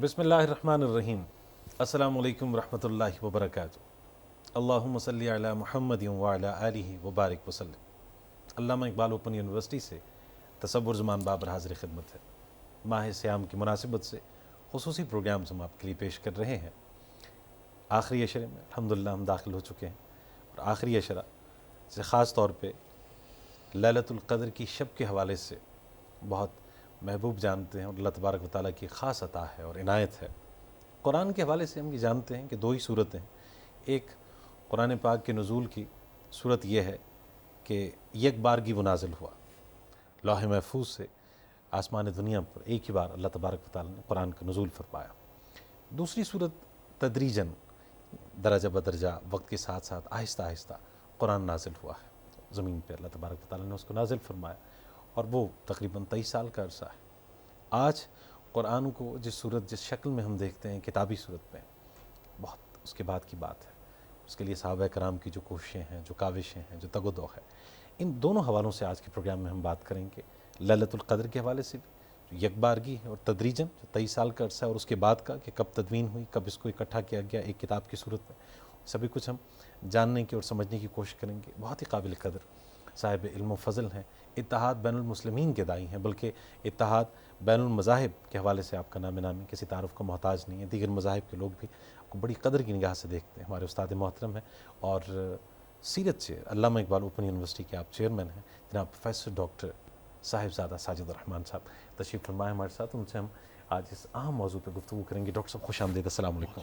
بسم اللہ الرحمن الرحیم۔ السلام علیکم ورحمۃ اللہ وبرکاتہ۔ اللہم صلی علی محمد وعلی آلہ وبارک وسلم۔ علامہ اقبال اوپن یونیورسٹی سے تصور زمان بابر حاضر خدمت ہے۔ ماہ سیام کی مناسبت سے خصوصی پروگرامز ہم آپ کے لیے پیش کر رہے ہیں۔ آخری عشرے میں الحمدللہ ہم داخل ہو چکے ہیں، اور آخری عشرہ سے خاص طور پہ لیلۃ القدر کی شب کے حوالے سے بہت محبوب جانتے ہیں، اور اللہ تبارک و تعالیٰ کی خاص عطا ہے اور عنایت ہے۔ قرآن کے حوالے سے ہم یہ جانتے ہیں کہ دو ہی صورتیں ہیں۔ ایک قرآن پاک کے نزول کی صورت یہ ہے کہ یک بارگی وہ نازل ہوا، لوح محفوظ سے آسمان دنیا پر ایک ہی بار اللہ تبارک و تعالیٰ نے قرآن کا نزول فرمایا۔ دوسری صورت تدریجاً، درجہ بدرجہ، وقت کے ساتھ ساتھ آہستہ آہستہ قرآن نازل ہوا ہے زمین پہ۔ اللہ تبارک و تعالیٰ نے اس کو نازل فرمایا، اور وہ تقریباً 23 سال کا عرصہ ہے۔ آج قرآن کو جس صورت، جس شکل میں ہم دیکھتے ہیں کتابی صورت میں، بہت اس کے بعد کی بات ہے۔ اس کے لیے صحابہ کرام کی جو کوششیں ہیں، جو کاوشیں ہیں، جو تگ و دو ہے، ان دونوں حوالوں سے آج کے پروگرام میں ہم بات کریں گے۔ لیلۃ القدر کے حوالے سے بھی جو یک بارگی ہے، اور تدریجاً جو 23 سال کا عرصہ ہے، اور اس کے بعد کا کہ کب تدوین ہوئی، کب اس کو اکٹھا کیا گیا ایک کتاب کی صورت میں، سبھی کچھ ہم جاننے کی اور سمجھنے کی کوشش کریں گے۔ بہت ہی قابل قدر صاحب علم و فضل ہیں، اتحاد بین المسلمین کے داعی ہیں، بلکہ اتحاد بین المذاہب کے حوالے سے آپ کا نام نامی کسی تعارف کا محتاج نہیں ہے۔ دیگر مذاہب کے لوگ بھی آپ کو بڑی قدر کی نگاہ سے دیکھتے ہیں۔ ہمارے استاد محترم ہیں، اور سیرت سے علامہ اقبال اوپن یونیورسٹی کے آپ چیئرمین ہیں، جناب پروفیسر ڈاکٹر صاحبزادہ ساجد الرحمان صاحب تشریف فرمائے ہمارے ساتھ۔ ان سے ہم آج اس اہم موضوع پہ گفتگو کریں گے۔ ڈاکٹر صاحب خوش آمدید، السلام علیکم۔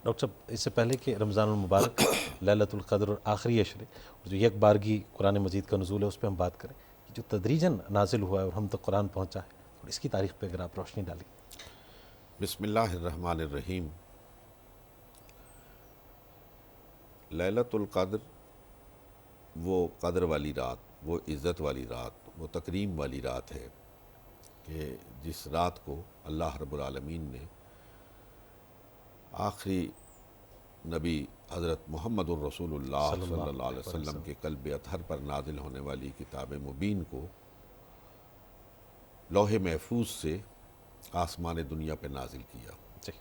ڈاکٹر صاحب، اس سے پہلے کہ رمضان المبارک، لیلۃ القدر اور آخری عشرے، جو یک بارگی قرآن مجید کا نزول ہے، اس پہ ہم بات کریں کہ جو تدریجاً نازل ہوا ہے اور ہم تک قرآن پہنچا ہے، اور اس کی تاریخ پہ اگر آپ روشنی ڈالیں۔ بسم اللہ الرحمن الرحیم۔ لیلۃ القدر وہ قدر والی رات، وہ عزت والی رات، وہ تکریم والی رات ہے کہ جس رات کو اللہ رب العالمین نے آخری نبی حضرت محمد الرسول اللہ صلی اللہ علیہ وسلم کے قلب اطہر پر نازل ہونے والی کتاب مبین کو لوح محفوظ سے آسمان دنیا پہ نازل کیا، جی،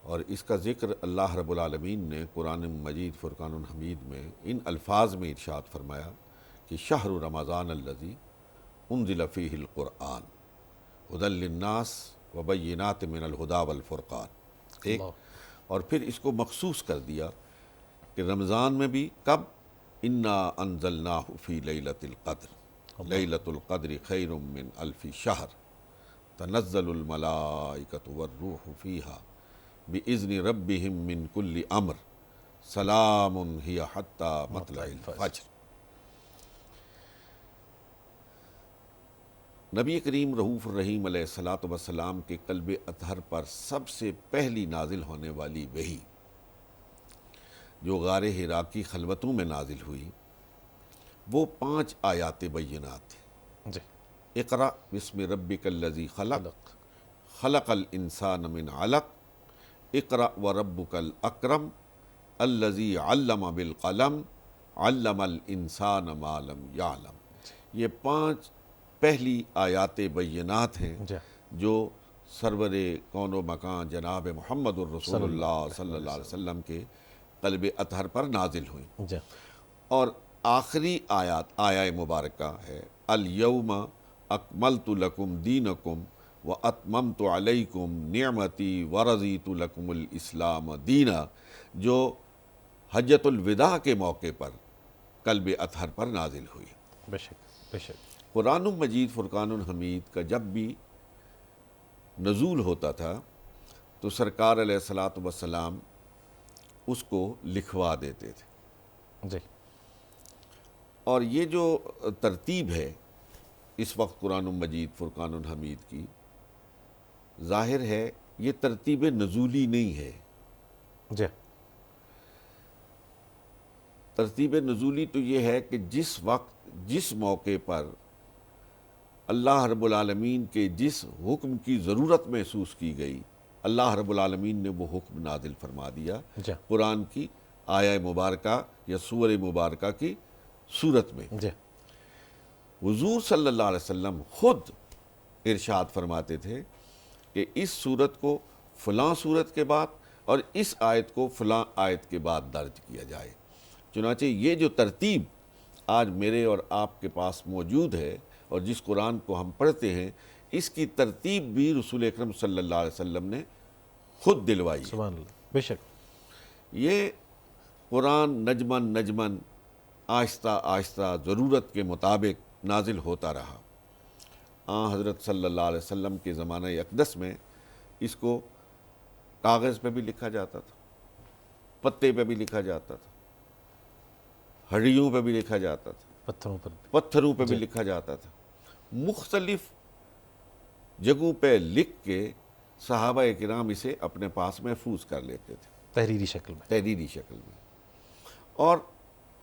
اور اس کا ذکر اللہ رب العالمین نے قرآن مجید فرقان حمید میں ان الفاظ میں ارشاد فرمایا کہ شہر رمضان الذی انزل فیہ القرآن ھدی للناس وبینات من الہدی والفرقان۔ ایک، اور پھر اس کو مخصوص کر دیا کہ رمضان میں بھی کب، انا انزلناہ فی لیلۃ القدر، لیلۃ القدر خیر من الف شہر تنزل الملائکۃ والروح فیہا بِإِذْنِ رَبِّهِم مِّن كُلِّ أَمْرٍ سَلَامٌ هِيَ حَتَّى مَطْلَعِ الْفَجْرِ۔ نبی کریم رؤوف الرحیم علیہ الصلاۃ والسلام کے قلب اطہر پر سب سے پہلی نازل ہونے والی وحی، جو غار حرا کی خلوتوں میں نازل ہوئی، وہ 5 آیات بینات تھیں۔ جی، اقرأ بسم ربک الذی خلق، خلق الانسان من علق، اقرأ وربک الاکرم الذی علم بالقلم علم الانسان ما لم یعلم۔ یہ 5 پہلی آیات بینات ہیں جی، جو سرور کون و مکان جناب محمد الرسول اللہ صلی اللہ علیہ وسلم کے قلب اطہر پر نازل ہوئیں۔ جی، اور آخری آیہ مبارکہ ہے الیوم اکملت لکم دینکم واتممت علیکم نعمتی ورضیت لکم الاسلام دینا، جو حجۃ الوداع کے موقع پر قلب اطہر پر نازل ہوئی۔ بے شک، بے شک۔ قرآن مجید فرقان حمید کا جب بھی نزول ہوتا تھا تو سرکار علیہ الصلاۃ والسلام اس کو لکھوا دیتے تھے، جی، اور یہ جو ترتیب ہے اس وقت قرآن مجید فرقان حمید کی، ظاہر ہے یہ ترتیب نزولی نہیں ہے۔ جی، ترتیب نزولی تو یہ ہے کہ جس وقت، جس موقع پر اللہ رب العالمین کے جس حکم کی ضرورت محسوس کی گئی، اللہ رب العالمین نے وہ حکم نازل فرما دیا جی، قرآن کی آیہ مبارکہ یا سورہ مبارکہ کی صورت میں۔ جی، حضور صلی اللہ علیہ وسلم خود ارشاد فرماتے تھے کہ اس صورت کو فلاں صورت کے بعد اور اس آیت کو فلاں آیت کے بعد درج کیا جائے۔ چنانچہ یہ جو ترتیب آج میرے اور آپ کے پاس موجود ہے اور جس قرآن کو ہم پڑھتے ہیں، اس کی ترتیب بھی رسول اکرم صلی اللہ علیہ وسلم نے خود دلوائی ہے۔ سبحان اللہ، بے شک۔ یہ قرآن نجمن نجمن آہستہ آہستہ ضرورت کے مطابق نازل ہوتا رہا۔ حضرت صلی اللہ علیہ وسلم کے زمانہ اقدس میں اس کو کاغذ پہ بھی لکھا جاتا تھا، پتے پہ بھی لکھا جاتا تھا، ہڈیوں پہ بھی لکھا جاتا تھا، پتھروں پہ بھی لکھا جاتا تھا۔ مختلف جگہوں پہ لکھ کے صحابہ کرام اسے اپنے پاس محفوظ کر لیتے تھے تحریری شکل میں، اور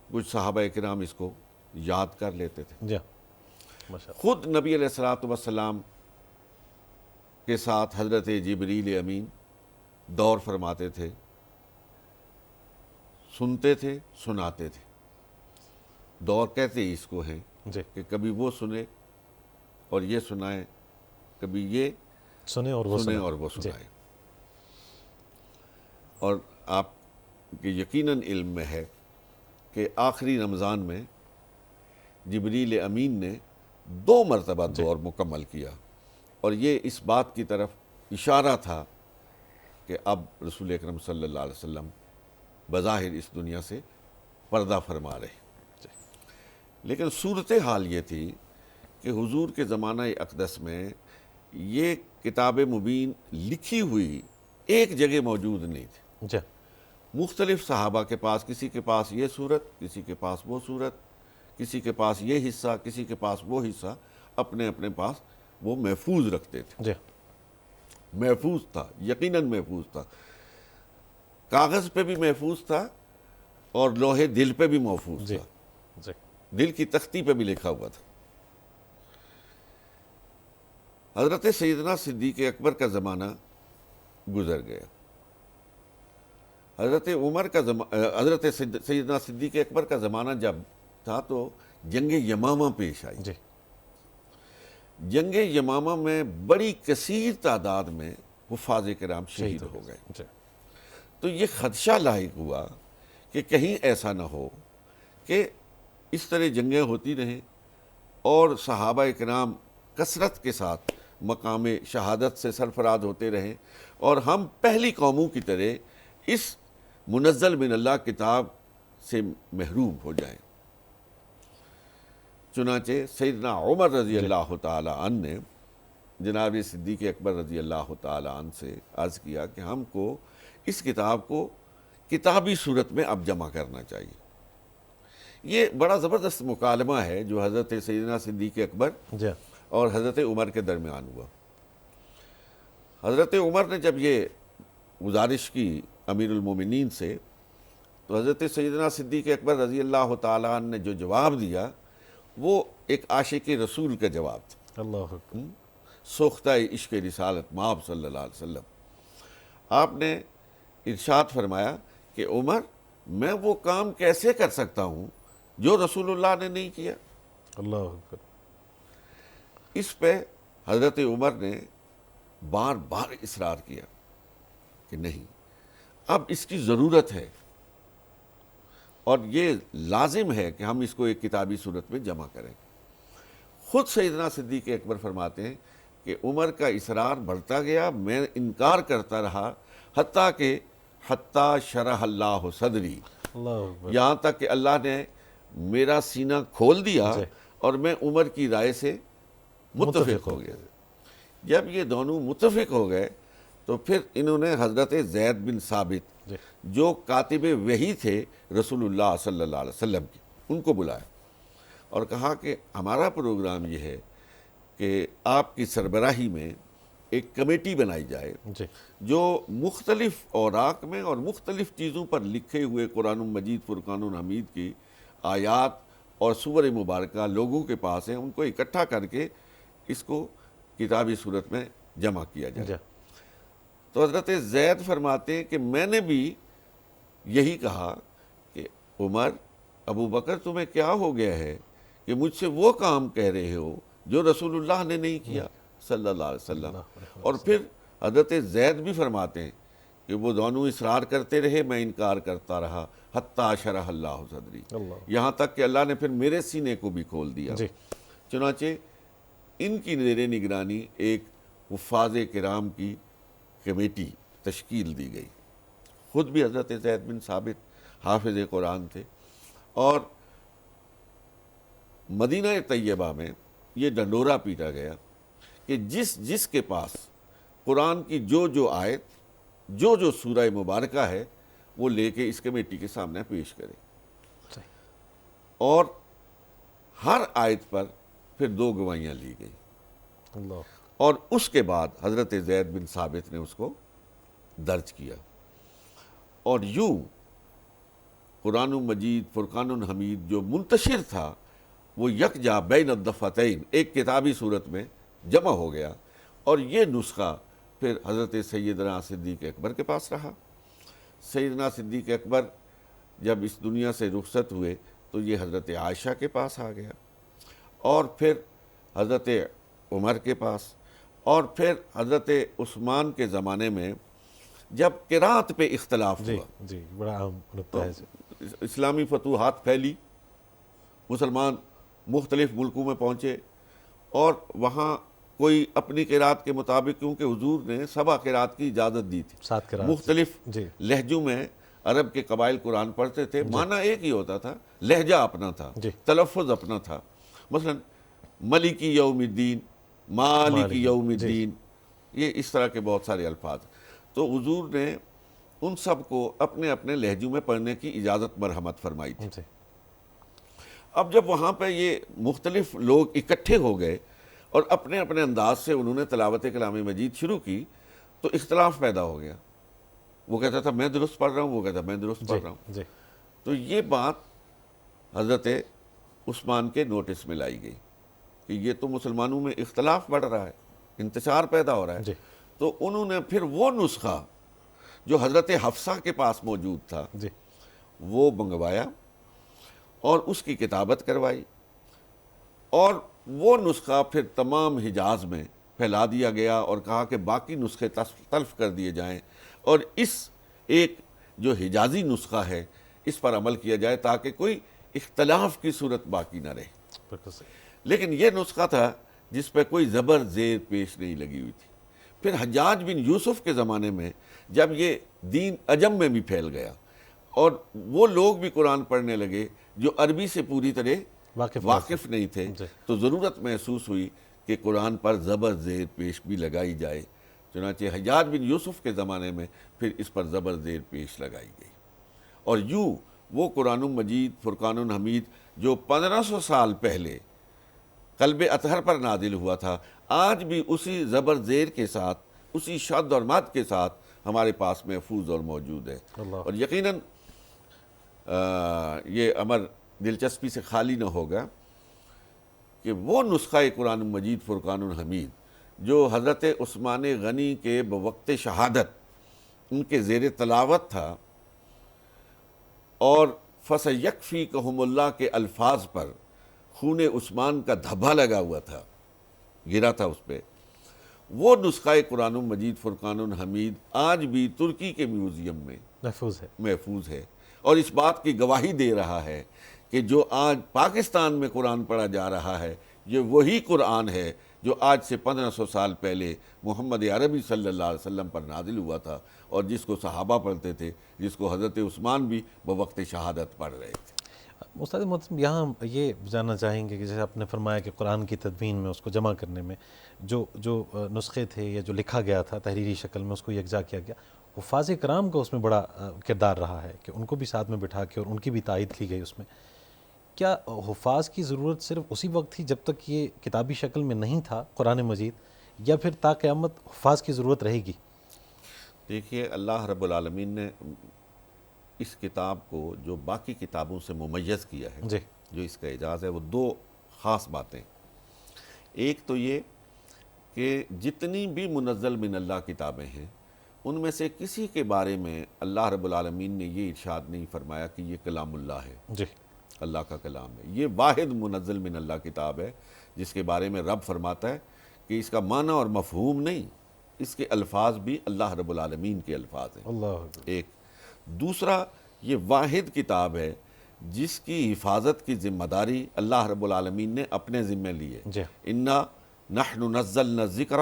کچھ صحابہ کرام اس کو یاد کر لیتے تھے۔ جی ماشاء اللہ۔ خود نبی علیہ الصلوۃ والسلام کے ساتھ حضرت جبریل امین دور فرماتے تھے، سنتے تھے، سناتے تھے۔ دور کہتے اس کو ہیں جی، کہ کبھی وہ سنے اور یہ سنائے، کبھی یہ سنے اور وہ سنائے۔ اور آپ کے یقیناً علم میں ہے کہ آخری رمضان میں جبریل امین نے 2 مرتبہ دور مکمل کیا، اور یہ اس بات کی طرف اشارہ تھا کہ اب رسول اکرم صلی اللہ علیہ وسلم بظاہر اس دنیا سے پردہ فرما رہے۔ لیکن صورتحال یہ تھی کہ حضور کے زمانہ اقدس میں یہ کتاب مبین لکھی ہوئی ایک جگہ موجود نہیں تھی۔ جی، مختلف صحابہ کے پاس، کسی کے پاس یہ صورت، کسی کے پاس وہ صورت، کسی کے پاس یہ حصہ، کسی کے پاس وہ حصہ، اپنے اپنے پاس وہ محفوظ رکھتے تھے۔ جی، محفوظ تھا، یقیناً محفوظ تھا، کاغذ پہ بھی محفوظ تھا اور لوہے دل پہ بھی محفوظ جی، تھا، جی، دل کی تختی پہ بھی لکھا ہوا تھا۔ حضرت سیدنا صدیق اکبر کا زمانہ گزر گیا۔ حضرت سیدنا صدیق اکبر کا زمانہ جب تھا تو جنگ یمامہ پیش آئی۔ جی، جنگ یمامہ میں بڑی کثیر تعداد میں حفاظ کرام شہید ہو گئے۔ جی، تو یہ خدشہ لاحق ہوا کہ کہیں ایسا نہ ہو کہ اس طرح جنگیں ہوتی رہیں اور صحابہ کرام کثرت کے ساتھ مقام شہادت سے سرفراز ہوتے رہیں اور ہم پہلی قوموں کی طرح اس منزل من اللہ کتاب سے محروم ہو جائیں۔ چنانچہ سیدنا عمر رضی اللہ تعالی عنہ نے جناب صدیق اکبر رضی اللہ تعالی عنہ سے عرض کیا کہ ہم کو اس کتاب کو کتابی صورت میں اب جمع کرنا چاہیے۔ یہ بڑا زبردست مکالمہ ہے جو حضرت سیدنا صدیق اکبر جی، اور حضرت عمر کے درمیان ہوا۔ حضرت عمر نے جب یہ گزارش کی امیر المومنین سے، تو حضرت سیدنا صدیق اکبر رضی اللہ تعالیٰ عنہ نے جو جواب دیا وہ ایک عاشق رسول کا جواب تھا، اللہ اکبر۔ سوختہ عشق رسالت مآب صلی اللہ علیہ وسلم۔ آپ نے ارشاد فرمایا کہ عمر، میں وہ کام کیسے کر سکتا ہوں جو رسول اللہ نے نہیں کیا؟ اللہ اکبر۔ اس پہ حضرت عمر نے بار بار اصرار کیا کہ نہیں، اب اس کی ضرورت ہے اور یہ لازم ہے کہ ہم اس کو ایک کتابی صورت میں جمع کریں۔ خود سیدنا صدیق اکبر فرماتے ہیں کہ عمر کا اصرار بڑھتا گیا، میں انکار کرتا رہا، حتیٰ شرح اللہ صدری، اللہ اکبر۔ یہاں تک کہ اللہ نے میرا سینہ کھول دیا اور میں عمر کی رائے سے متفق ہو گیا۔ جب یہ دونوں متفق ہو گئے تو پھر انہوں نے حضرت زید بن ثابت جو کاتب وحی تھے رسول اللہ صلی اللہ علیہ وسلم کی، ان کو بلایا اور کہا کہ ہمارا پروگرام یہ ہے کہ آپ کی سربراہی میں ایک کمیٹی بنائی جائے جو مختلف اوراق میں اور مختلف چیزوں پر لکھے ہوئے قرآن مجید فرقان حمید کی آیات اور سور مبارکہ لوگوں کے پاس ہیں، ان کو اکٹھا کر کے اس کو کتابی صورت میں جمع کیا جائے۔ تو حضرت زید فرماتے ہیں کہ میں نے بھی یہی کہا کہ عمر، ابو بکر، تمہیں کیا ہو گیا ہے کہ مجھ سے وہ کام کہہ رہے ہو جو رسول اللہ نے نہیں کیا صلی اللہ علیہ وسلم، اور پھر حضرت زید بھی فرماتے ہیں کہ وہ دونوں اصرار کرتے رہے، میں انکار کرتا رہا، حتیٰ شرح اللہ صدری، اللہ یہاں تک کہ اللہ نے پھر میرے سینے کو بھی کھول دیا۔ جی چنانچہ ان کی زیر نگرانی ایک حفاظ کرام کی کمیٹی تشکیل دی گئی۔ خود بھی حضرت زید بن ثابت حافظ قرآن تھے، اور مدینہ طیبہ میں یہ ڈنڈورا پیٹا گیا کہ جس کے پاس قرآن کی جو آیت، جو سورہ مبارکہ ہے، وہ لے کے اس کمیٹی کے سامنے پیش کرے، صحیح اور ہر آیت پر پھر 2 گواہیاں لی گئی، اللہ اور اس کے بعد حضرت زید بن ثابت نے اس کو درج کیا، اور یوں قرآن مجید فرقان حمید جو منتشر تھا وہ یکجا بین الدفتین ایک کتابی صورت میں جمع ہو گیا، اور یہ نسخہ پھر حضرت سیدنا صدیق اکبر کے پاس رہا۔ سیدنا صدیق اکبر جب اس دنیا سے رخصت ہوئے تو یہ حضرت عائشہ کے پاس آ گیا، اور پھر حضرت عمر کے پاس، اور پھر حضرت عثمان کے زمانے میں جب قرات پہ اختلاف جی ہوا، جی بڑا اہم نقطہ ہے۔ اسلامی فتوحات پھیلی، مسلمان مختلف ملکوں میں پہنچے، اور وہاں کوئی اپنی قرات کے مطابق، کیونکہ حضور نے 7 قرات کی اجازت دی تھی، 7 قرات مختلف جی لہجوں میں عرب کے قبائل قرآن پڑھتے تھے، معنی ایک ہی ہوتا تھا، لہجہ اپنا تھا، جی تلفظ اپنا تھا۔ مثلا ملکی یوم الدین، مالکی یوم الدین، یہ اس طرح کے بہت سارے الفاظ۔ تو حضور نے ان سب کو اپنے اپنے لہجوں میں پڑھنے کی اجازت مرحمت فرمائی تھی۔ جی اب جب وہاں پہ یہ مختلف لوگ اکٹھے ہو گئے اور اپنے اپنے انداز سے انہوں نے تلاوت کلام مجید شروع کی، تو اختلاف پیدا ہو گیا۔ وہ کہتا تھا میں درست پڑھ رہا ہوں، وہ کہتا میں درست پڑھ رہا ہوں۔ جی تو یہ بات حضرت عثمان کے نوٹس میں لائی گئی کہ یہ تو مسلمانوں میں اختلاف بڑھ رہا ہے، انتشار پیدا ہو رہا ہے۔ جی تو انہوں نے پھر وہ نسخہ جو حضرت حفصہ کے پاس موجود تھا جی وہ منگوایا اور اس کی کتابت کروائی، اور وہ نسخہ پھر تمام حجاز میں پھیلا دیا گیا، اور کہا کہ باقی نسخے تلف کر دیے جائیں، اور اس ایک جو حجازی نسخہ ہے اس پر عمل کیا جائے تاکہ کوئی اختلاف کی صورت باقی نہ رہے۔ بالکل صحیح۔ لیکن یہ نسخہ تھا جس پہ کوئی زبر زیر پیش نہیں لگی ہوئی تھی۔ پھر حجاج بن یوسف کے زمانے میں جب یہ دین عجم میں بھی پھیل گیا اور وہ لوگ بھی قرآن پڑھنے لگے جو عربی سے پوری طرح واقف نہیں تھے، تو ضرورت محسوس ہوئی کہ قرآن پر زبر زیر پیش بھی لگائی جائے۔ چنانچہ حجاج بن یوسف کے زمانے میں پھر اس پر زبر زیر پیش لگائی گئی، اور یوں وہ قرآن مجید فرقان حمید جو 1500 سال پہلے قلب اطہر پر نازل ہوا تھا، آج بھی اسی زبر زیر کے ساتھ، اسی شد اور مد کے ساتھ ہمارے پاس محفوظ اور موجود ہے۔ اور یقیناً یہ امر دلچسپی سے خالی نہ ہوگا کہ وہ نسخہ قرآن مجید فرقان حمید جو حضرت عثمان غنی کے بوقت شہادت ان کے زیر تلاوت تھا، اور فَسَيَكْفِيكَهُمُ اللہ کے الفاظ پر خون عثمان کا دھبا لگا ہوا تھا، گرا تھا اس پہ، وہ نسخہ قرآن مجید فرقان حمید آج بھی ترکی کے میوزیم میں محفوظ ہے، اور اس بات کی گواہی دے رہا ہے کہ جو آج پاکستان میں قرآن پڑھا جا رہا ہے یہ وہی قرآن ہے جو آج سے 1500 سال پہلے محمد عربی صلی اللہ علیہ وسلم پر نازل ہوا تھا، اور جس کو صحابہ پڑھتے تھے، جس کو حضرت عثمان بھی بوقت شہادت پڑھ رہے تھے۔ استاد محترم، یہاں یہ جاننا چاہیں گے کہ جیسے آپ نے فرمایا کہ قرآن کی تدوین میں، اس کو جمع کرنے میں جو نسخے تھے یا جو لکھا گیا تھا تحریری شکل میں، اس کو یکجا کیا گیا، حفاظ کرام کا اس میں بڑا کردار رہا ہے کہ ان کو بھی ساتھ میں بٹھا کے اور ان کی بھی تائید کی گئی اس میں۔ کیا حفاظ کی ضرورت صرف اسی وقت تھی جب تک یہ کتابی شکل میں نہیں تھا قرآن مجید، یا پھر تا قیامت حفاظ کی ضرورت رہے گی؟ دیکھیے، اللہ رب العالمین نے اس کتاب کو جو باقی کتابوں سے ممیز کیا ہے، جی جو اس کا اعجاز ہے، وہ 2 خاص باتیں۔ ایک تو یہ کہ جتنی بھی منزل من اللہ کتابیں ہیں ان میں سے کسی کے بارے میں اللہ رب العالمین نے یہ ارشاد نہیں فرمایا کہ یہ کلام اللہ ہے، جی اللہ کا کلام ہے۔ یہ واحد منزل من اللہ کتاب ہے جس کے بارے میں رب فرماتا ہے کہ اس کا معنی اور مفہوم نہیں، اس کے الفاظ بھی اللہ رب العالمین کے الفاظ ہیں، اللہ اکبر۔ ایک۔ دوسرا، یہ واحد کتاب ہے جس کی حفاظت کی ذمہ داری اللہ رب العالمین نے اپنے ذمہ لی ہے۔ جی انا نحن نزلنا الذکر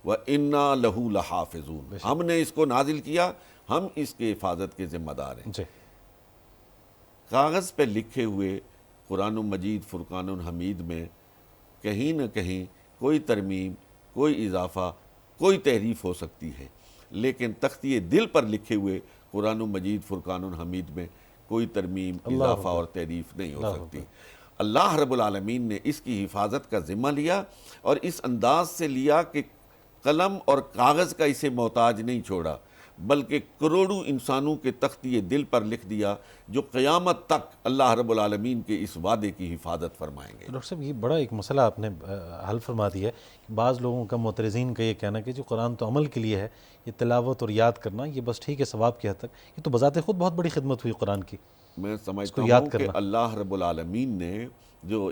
و انا لہ لحافظون، ہم نے اس کو نازل کیا، ہم اس کے حفاظت کے ذمہ دار ہیں۔ جی کاغذ پہ لکھے ہوئے قرآن مجید فرقان حمید میں کہیں نہ کہیں کوئی ترمیم، کوئی اضافہ، کوئی تحریف ہو سکتی ہے، لیکن تختی دل پر لکھے ہوئے قرآن مجید فرقان حمید میں کوئی ترمیم، اضافہ اور تحریف نہیں ہو سکتی۔ اللہ رب العالمین نے اس کی حفاظت کا ذمہ لیا، اور اس انداز سے لیا کہ قلم اور کاغذ کا اسے محتاج نہیں چھوڑا، بلکہ کروڑوں انسانوں کے تختی دل پر لکھ دیا جو قیامت تک اللہ رب العالمین کے اس وعدے کی حفاظت فرمائیں گے۔ ڈاکٹر صاحب، یہ بڑا ایک مسئلہ آپ نے حل فرما دیا ہے کہ بعض لوگوں کا، معترضین کا یہ کہنا کہ جو قرآن تو عمل کے لیے ہے، یہ تلاوت اور یاد کرنا یہ بس ٹھیک ہے ثواب کی حد تک، یہ تو بذات خود بہت بڑی خدمت ہوئی قرآن کی۔ میں سمجھتا یاد ہوں کہ کرنا۔ اللہ رب العالمین نے جو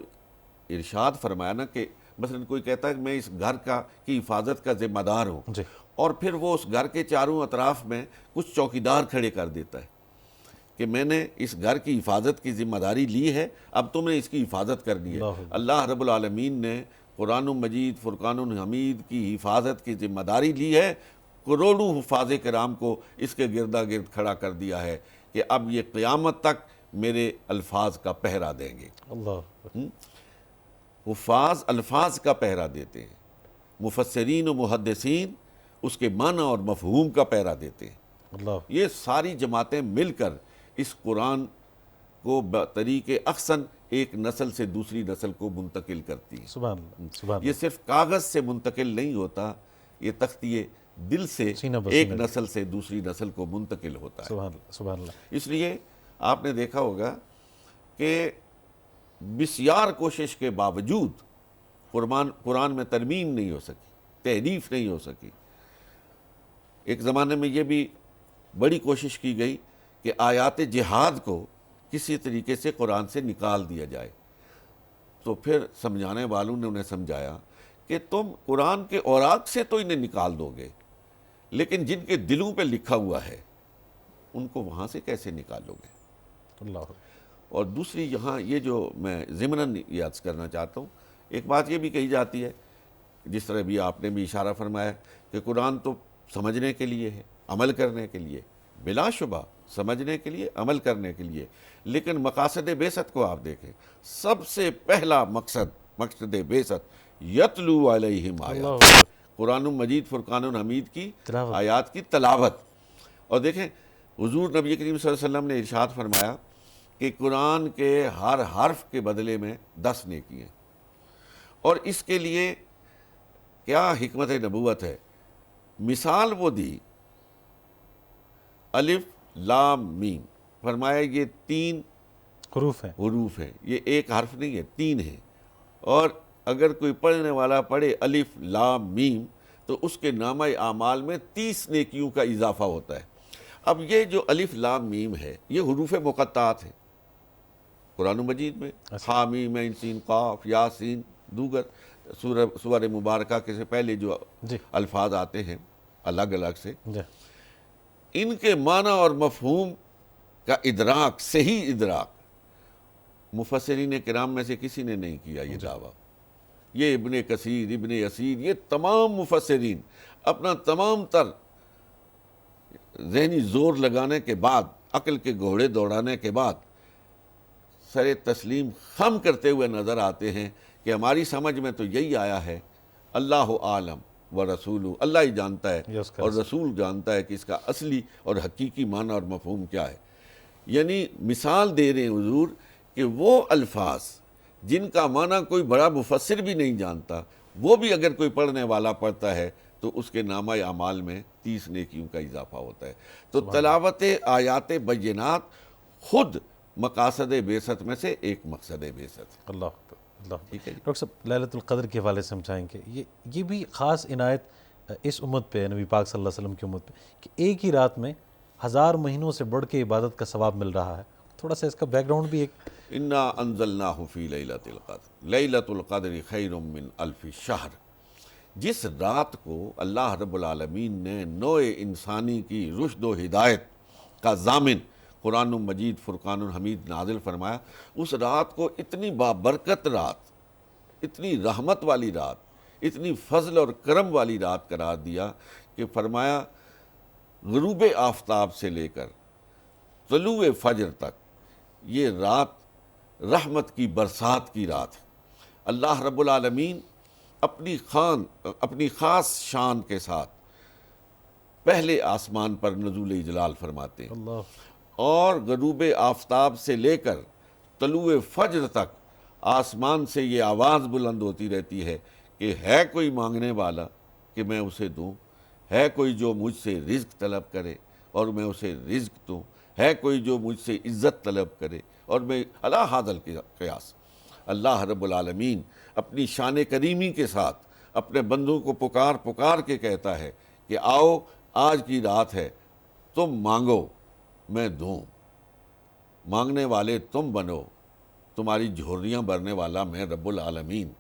ارشاد فرمایا نا کہ مثلا کوئی کہتا ہے کہ میں اس گھر کی حفاظت کا ذمہ دار ہوں، جی اور پھر وہ اس گھر کے چاروں اطراف میں کچھ چوکیدار کھڑے کر دیتا ہے کہ میں نے اس گھر کی حفاظت کی ذمہ داری لی ہے، اب تم نے اس کی حفاظت کرنی ہے۔ اللہ رب العالمین نے قرآن مجید فرقان حمید کی حفاظت کی ذمہ داری لی ہے، کروڑوں حفاظ کرام کو اس کے گردا گرد کھڑا کر دیا ہے کہ اب یہ قیامت تک میرے الفاظ کا پہرا دیں گے۔ اللہ حفاظ الفاظ کا پہرا دیتے ہیں، مفسرین و محدثین اس کے معنی اور مفہوم کا پہرا دیتے ہیں۔ اللہ یہ ساری جماعتیں مل کر اس قرآن کو بطریق احسن ایک نسل سے دوسری نسل کو منتقل کرتی ہیں۔ سبحان اللہ، سبحان یہ صرف کاغذ سے منتقل نہیں ہوتا، یہ تختی دل سے سینہ بہ ایک سینہ۔ نسل سے دوسری نسل کو منتقل ہوتا ہے۔ سبحان اللہ، سبحان اللہ۔ اس لیے آپ نے دیکھا ہوگا کہ بسیار کوشش کے باوجود قرآن میں ترمیم نہیں ہو سکی، تحریف نہیں ہو سکی۔ ایک زمانے میں یہ بھی بڑی کوشش کی گئی کہ آیات جہاد کو کسی طریقے سے قرآن سے نکال دیا جائے، تو پھر سمجھانے والوں نے انہیں سمجھایا کہ تم قرآن کے اوراق سے تو انہیں نکال دو گے، لیکن جن کے دلوں پہ لکھا ہوا ہے ان کو وہاں سے کیسے نکالو گے؟ اللہ اور دوسری یہاں یہ جو میں ضمناً یاد کرنا چاہتا ہوں، ایک بات یہ بھی کہی جاتی ہے، جس طرح بھی آپ نے بھی اشارہ فرمایا کہ قرآن تو سمجھنے کے لیے ہے، عمل کرنے کے لیے، بلا شبہ سمجھنے کے لیے، عمل کرنے کے لیے، لیکن مقاصد بعثت کو آپ دیکھیں، سب سے پہلا مقصد بعثت یتلو علیہم آیات، قرآن مجید فرقان حمید کی آیات کی تلاوت۔ اور دیکھیں حضور نبی کریم صلی اللہ علیہ وسلم نے ارشاد فرمایا کہ قرآن کے ہر حرف کے بدلے میں 10 نیکی ہیں، اور اس کے لیے کیا حکمت نبوت ہے۔ مثال وہ دی، الف لام میم، فرمایا یہ 3 حروف ہیں، حروف ہیں، یہ ایک حرف نہیں ہے، 3 ہیں، اور اگر کوئی پڑھنے والا پڑھے الف لام میم تو اس کے نامہ اعمال میں 30 نیکیوں کا اضافہ ہوتا ہے۔ اب یہ جو الف لام میم ہے یہ حروف مقطعات ہیں قرآن مجید میں، حامیم عین سین قاف یاسین، دوگر سور مبارکہ کے سے پہلے جو الفاظ آتے ہیں الگ الگ سے، ان کے معنی اور مفہوم کا ادراک، صحیح ادراک مفسرین کرام میں سے کسی نے نہیں کیا یہ دعویٰ۔ یہ ابن کثیر، ابن یسیر، یہ تمام مفسرین اپنا تمام تر ذہنی زور لگانے کے بعد، عقل کے گھوڑے دوڑانے کے بعد سر تسلیم خم کرتے ہوئے نظر آتے ہیں کہ ہماری سمجھ میں تو یہی آیا ہے، اللہ عالم و رسول، اللہ ہی جانتا ہے اور رسول جانتا ہے کہ اس کا اصلی اور حقیقی معنی اور مفہوم کیا ہے۔ یعنی مثال دے رہے ہیں حضور کہ وہ الفاظ جن کا معنی کوئی بڑا مفسر بھی نہیں جانتا، وہ بھی اگر کوئی پڑھنے والا پڑھتا ہے تو اس کے نامہ اعمال میں 30 نیکیوں کا اضافہ ہوتا ہے۔ تو تلاوت آیات بینات خود مقاصد بعثت میں سے ایک مقصد بعثت۔ اللہ اللہ۔ ٹھیک ہے جی۔ ڈاکٹر صاحب، لیلۃ القدر کے حوالے سے سمجھائیں کہ یہ بھی خاص عنایت اس امت پہ، نبی پاک صلی اللہ علیہ وسلم کی امت پہ، کہ ایک ہی رات میں 1000 مہینوں سے بڑھ کے عبادت کا ثواب مل رہا ہے۔ تھوڑا سا اس کا بیک گراؤنڈ بھی ایک۔ انا انزلناہ فی لیلۃ القدر، لیلۃ القدر خیر من الف شہر، جس رات کو اللہ رب العالمین نے نوع انسانی کی رشد و ہدایت کا ضامن قرآن مجید فرقان حمید نازل فرمایا، اس رات کو اتنی بابرکت رات، اتنی رحمت والی رات، اتنی فضل اور کرم والی رات قرار دیا کہ فرمایا غروب آفتاب سے لے کر طلوع فجر تک یہ رات رحمت کی برسات کی رات ہے۔ اللہ رب العالمین اپنی خاص شان کے ساتھ پہلے آسمان پر نزول اجلال فرماتے ہیں، اللہ اور غروب آفتاب سے لے کر طلوع فجر تک آسمان سے یہ آواز بلند ہوتی رہتی ہے کہ ہے کوئی مانگنے والا کہ میں اسے دوں، ہے کوئی جو مجھ سے رزق طلب کرے اور میں اسے رزق دوں، ہے کوئی جو مجھ سے عزت طلب کرے اور میں الا ھذا القیاس۔ اللہ رب العالمین اپنی شان کریمی کے ساتھ اپنے بندوں کو پکار کے کہتا ہے کہ آؤ آج کی رات ہے، تم مانگو میں دوں، مانگنے والے تم بنو، تمہاری جھولیاں بھرنے والا میں رب العالمین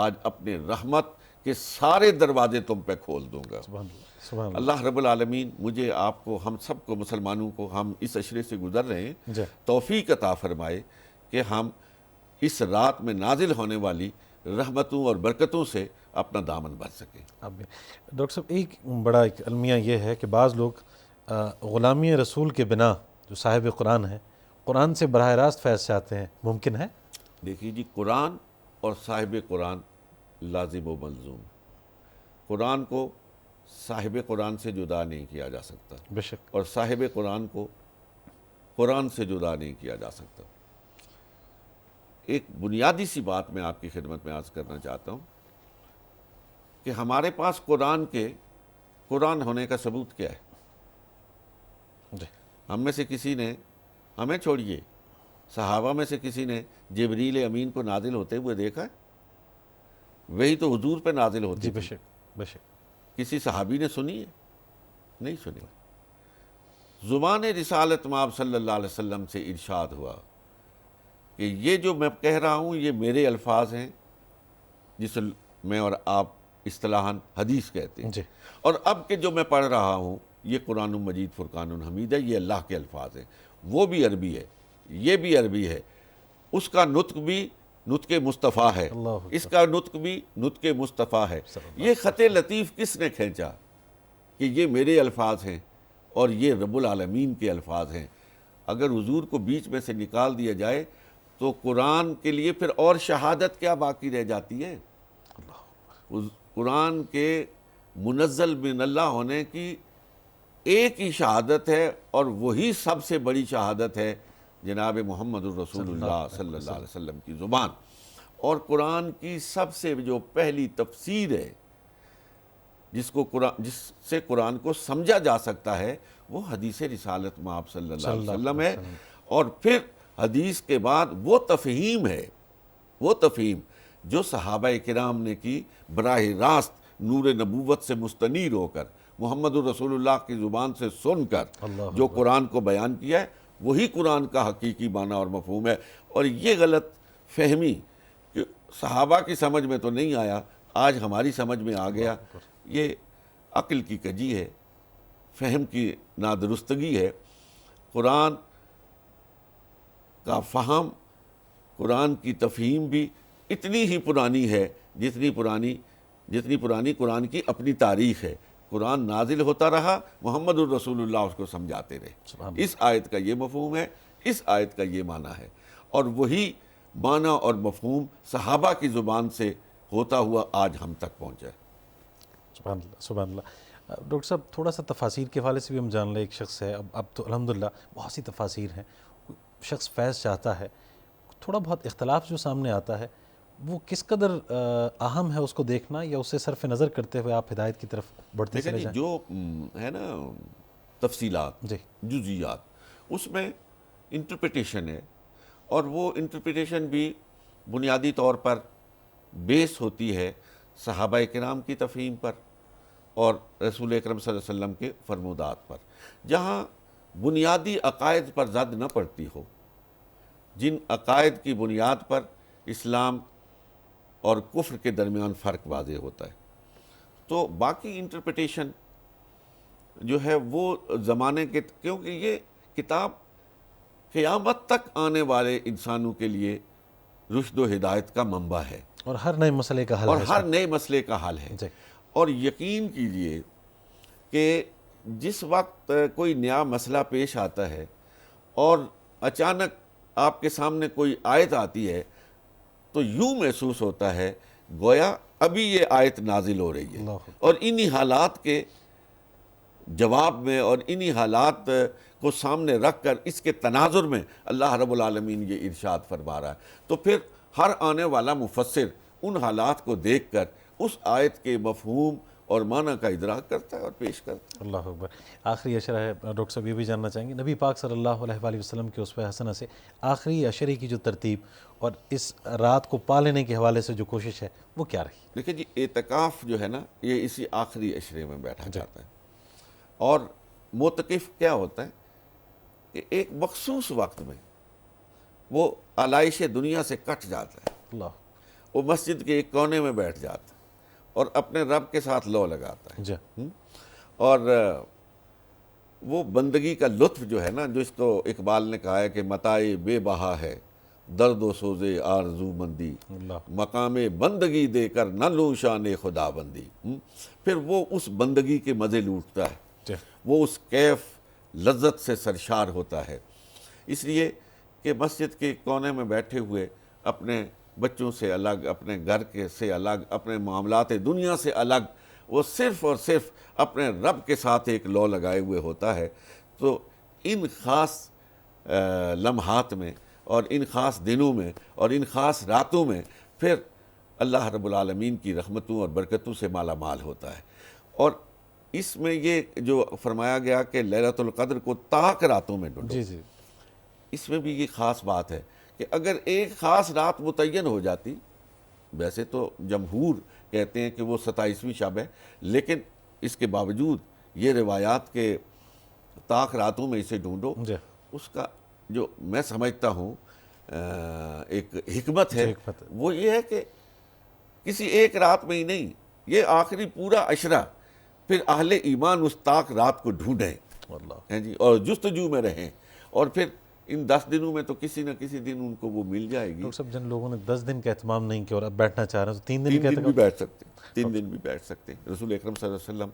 آج اپنے رحمت کے سارے دروازے تم پہ کھول دوں گا۔ سبحان اللہ، سبحان اللہ۔ اللہ رب العالمین مجھے آپ کو، ہم سب کو، مسلمانوں کو، ہم اس عشرے سے گزر رہے ہیں، جی توفیق عطا فرمائے کہ ہم اس رات میں نازل ہونے والی رحمتوں اور برکتوں سے اپنا دامن بھر سکیں۔ اب ڈاکٹر صاحب ایک بڑا المیہ یہ ہے کہ بعض لوگ غلامی رسول کے بنا جو صاحب قرآن ہے، قرآن سے براہ راست فیض چاہتے ہیں، ممکن ہے؟ دیکھیے جی، قرآن اور صاحب قرآن لازم و ملزوم، قرآن کو صاحب قرآن سے جدا نہیں کیا جا سکتا، بے شک۔ اور صاحب قرآن کو قرآن سے جدا نہیں کیا جا سکتا۔ ایک بنیادی سی بات میں آپ کی خدمت میں عرض کرنا چاہتا ہوں کہ ہمارے پاس قرآن ہونے کا ثبوت کیا ہے؟ جی ہم میں سے کسی نے، ہمیں چھوڑیے، صحابہ میں سے کسی نے جبریل امین کو نازل ہوتے ہوئے دیکھا ہے؟ وہی تو حضور پہ نازل ہوتی جی، بے تھی، شک بے شک۔ کسی صحابی نے سنی ہے؟ نہیں سنی۔ زبان رسالت مآب صلی اللہ علیہ وسلم سے ارشاد ہوا کہ یہ جو میں کہہ رہا ہوں یہ میرے الفاظ ہیں، جس میں اور آپ اصطلاحاً حدیث کہتے ہیں، جی اور اب کہ جو میں پڑھ رہا ہوں یہ قرآن مجید فرقان حمید ہے، یہ اللہ کے الفاظ ہیں، وہ بھی عربی ہے، یہ بھی عربی ہے، اس کا نطق بھی نطق مصطفیٰ ہے، اللہ اکبر۔ اس کا نطق بھی نطق مصطفیٰ ہے۔ یہ خط لطیف کس نے کھینچا کہ یہ میرے الفاظ ہیں اور یہ رب العالمین کے الفاظ ہیں؟ اگر حضور کو بیچ میں سے نکال دیا جائے تو قرآن کے لیے پھر اور شہادت کیا باقی رہ جاتی ہے؟ قرآن کے منزل من اللہ ہونے کی ایک ہی شہادت ہے، اور وہی سب سے بڑی شہادت ہے جناب محمد الرسول اللہ صلی اللہ علیہ وسلم کی زبان۔ اور قرآن کی سب سے جو پہلی تفسیر ہے جس سے قرآن کو سمجھا جا سکتا ہے، وہ حدیث رسالت مآب صلی اللہ علیہ وسلم ہے، اور پھر حدیث کے بعد وہ تفہیم ہے، وہ تفہیم جو صحابہ کرام نے کی براہ راست نور نبوت سے مستنیر ہو کر، محمد الرسول اللہ کی زبان سے سن کر جو قرآن کو بیان کیا ہے، وہی قرآن کا حقیقی معنی اور مفہوم ہے۔ اور یہ غلط فہمی کہ صحابہ کی سمجھ میں تو نہیں آیا، آج ہماری سمجھ میں آ گیا، یہ عقل کی کجی ہے، فہم کی نادرستگی ہے۔ قرآن کا فہم، قرآن کی تفہیم بھی اتنی ہی پرانی ہے جتنی پرانی قرآن کی اپنی تاریخ ہے۔ قرآن نازل ہوتا رہا، محمد الرسول اللہ اس کو سمجھاتے رہے، اس آیت کا یہ مفہوم ہے، اس آیت کا یہ معنی ہے، اور وہی معنی اور مفہوم صحابہ کی زبان سے ہوتا ہوا آج ہم تک پہنچا ہے۔ سبحان اللہ، سبحان اللہ۔ ڈاکٹر صاحب تھوڑا سا تفاسیر کے حوالے سے بھی ہم جان لیں، ایک شخص ہے، اب تو الحمدللہ بہت سی تفاسیر ہیں، شخص فیض چاہتا ہے، تھوڑا بہت اختلاف جو سامنے آتا ہے وہ کس قدر اہم ہے اس کو دیکھنا، یا اسے صرف نظر کرتے ہوئے آپ ہدایت کی طرف بڑھتے چلے جائیں؟ جو ہے نا تفصیلات، جی جزئیات، اس میں انٹرپریٹیشن ہے، اور وہ انٹرپریٹیشن بھی بنیادی طور پر بیس ہوتی ہے صحابہ کرام کی تفہیم پر اور رسول اکرم صلی اللہ علیہ وسلم کے فرمودات پر، جہاں بنیادی عقائد پر زد نہ پڑتی ہو، جن عقائد کی بنیاد پر اسلام اور کفر کے درمیان فرق واضح ہوتا ہے۔ تو باقی انٹرپریٹیشن جو ہے وہ زمانے کے، کیونکہ یہ کتاب قیامت تک آنے والے انسانوں کے لیے رشد و ہدایت کا منبع ہے، اور ہر نئے مسئلے کا حل اور ہے ہر نئے مسئلے کا حل ہے۔ جی اور یقین کیجئے کہ جس وقت کوئی نیا مسئلہ پیش آتا ہے اور اچانک آپ کے سامنے کوئی آیت آتی ہے تو یوں محسوس ہوتا ہے گویا ابھی یہ آیت نازل ہو رہی ہے، اللہ اور انہی حالات کے جواب میں اور انہی حالات کو سامنے رکھ کر اس کے تناظر میں اللہ رب العالمین یہ ارشاد فرما رہا ہے، تو پھر ہر آنے والا مفسر ان حالات کو دیکھ کر اس آیت کے مفہوم اور معنی کا ادراک کرتا ہے اور پیش کرتا ہے۔ اللہ اکبر۔ آخری اشرہ ہے ڈاکٹر صاحب، یہ بھی جاننا چاہیں گے نبی پاک صلی اللہ علیہ وآلہ وسلم کے اسوہ حسنہ سے آخری اشرے کی جو ترتیب اور اس رات کو پا لینے کے حوالے سے جو کوشش ہے وہ کیا رہی؟ دیکھیں جی، اعتکاف جو ہے نا یہ اسی آخری عشرے میں بیٹھا جاتا ہے، اور معتکف کیا ہوتا ہے کہ ایک مخصوص وقت میں وہ آلائش دنیا سے کٹ جاتا ہے، اللہ وہ مسجد کے ایک کونے میں بیٹھ جاتا ہے اور اپنے رب کے ساتھ لو لگاتا ہے، جی اور وہ بندگی کا لطف جو ہے نا، جو اس کو اقبال نے کہا ہے کہ متاع بے بہا ہے درد و سوزے آرزو مندی، اللہ مقام بندگی دے کر نہ لوں شان خدا بندی۔ پھر وہ اس بندگی کے مزے لوٹتا ہے، جی وہ اس کیف لذت سے سرشار ہوتا ہے، اس لیے کہ مسجد کے کونے میں بیٹھے ہوئے اپنے بچوں سے الگ، اپنے گھر کے سے الگ، اپنے معاملات دنیا سے الگ، وہ صرف اور صرف اپنے رب کے ساتھ ایک لو لگائے ہوئے ہوتا ہے۔ تو ان خاص لمحات میں اور ان خاص دنوں میں اور ان خاص راتوں میں پھر اللہ رب العالمین کی رحمتوں اور برکتوں سے مالا مال ہوتا ہے۔ اور اس میں یہ جو فرمایا گیا کہ لیلۃ القدر کو طاق راتوں میں ڈھونڈو، جی جی اس میں بھی یہ خاص بات ہے کہ اگر ایک خاص رات متعین ہو جاتی، ویسے تو جمہور کہتے ہیں کہ وہ 27ویں شب ہے، لیکن اس کے باوجود یہ روایات کے طاق راتوں میں اسے ڈھونڈو، جی اس کا جو میں سمجھتا ہوں ایک حکمت ہے، حکمت ہے۔ وہ یہ ہے کہ کسی ایک رات میں ہی نہیں، یہ آخری پورا عشرہ پھر اہل ایمان اس طاق رات کو ڈھونڈیں اللہ ہیں جی، اور جستجو میں رہیں، اور پھر ان 10 دنوں میں تو کسی نہ کسی دن ان کو وہ مل جائے گی۔ ڈاکٹر صاحب، جن لوگوں نے 10 دن کا اہتمام نہیں کیا اور اب بیٹھنا چاہ رہے ہیں تو 3 دن 3 کا دن بھی اہتمام؟ بیٹھ سکتے ہیں، 3 دن بھی بیٹھ سکتے ہیں۔ رسول اکرم صلی اللہ علیہ وسلم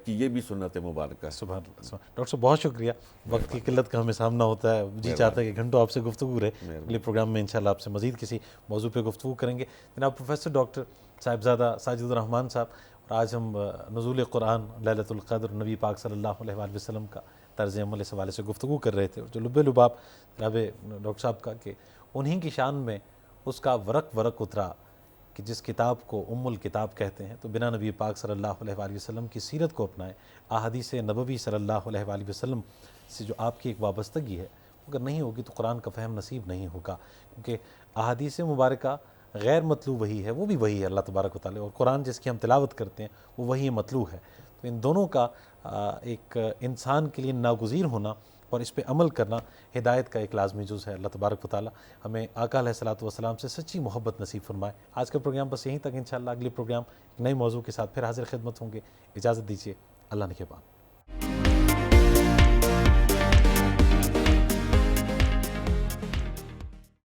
کی یہ بھی سنت مبارکہ ہے۔ سبحان اللہ سبحان۔ ڈاکٹر صاحب بہت شکریہ، وقت کی قلت کا ہمیں سامنا ہوتا ہے، جی چاہتا ہے کہ گھنٹوں آپ سے گفتگو رہے۔ اگلے پروگرام میں انشاءاللہ آپ سے مزید کسی موضوع پہ گفتگو کریں گے۔ جناب پروفیسر ڈاکٹر صاحبزادہ ساجد الرحمان صاحب، اور آج ہم نزول قرآن، لیلۃ القدر، نبی پاک صلی اللہ علیہ وآلہ وسلم کا طرز عمل اس حوالے سے گفتگو کر رہے تھے، جو لب لباب جناب ڈاکٹر صاحب کا کہ انہی کی شان میں اس کا ورق ورق اترا کہ جس کتاب کو ام الکتاب کہتے ہیں، تو بنا نبی پاک صلی اللہ علیہ وآلہ وسلم کی سیرت کو اپنائیں، احادیث نبوی صلی اللہ علیہ وآلہ وسلم سے جو آپ کی ایک وابستگی ہے اگر نہیں ہوگی تو قرآن کا فہم نصیب نہیں ہوگا، کیونکہ احادیث مبارکہ غیر مطلوع وحی ہے، وہ بھی وحی ہے اللہ تبارک و تعالی، اور قرآن جس کی ہم تلاوت کرتے ہیں وہ وحی مطلوع ہے۔ تو ان دونوں کا ایک انسان کے لیے ناگزیر ہونا اور اس پہ عمل کرنا ہدایت کا ایک لازمی جز ہے۔ اللہ تبارک و تعالی ہمیں آقا علیہ الصلوۃ والسلام سے سچی محبت نصیب فرمائے۔ آج کا پروگرام بس یہیں تک، انشاءاللہ اگلے پروگرام ایک نئے موضوع کے ساتھ پھر حاضر خدمت ہوں گے۔ اجازت دیجیے، اللہ نگہبان۔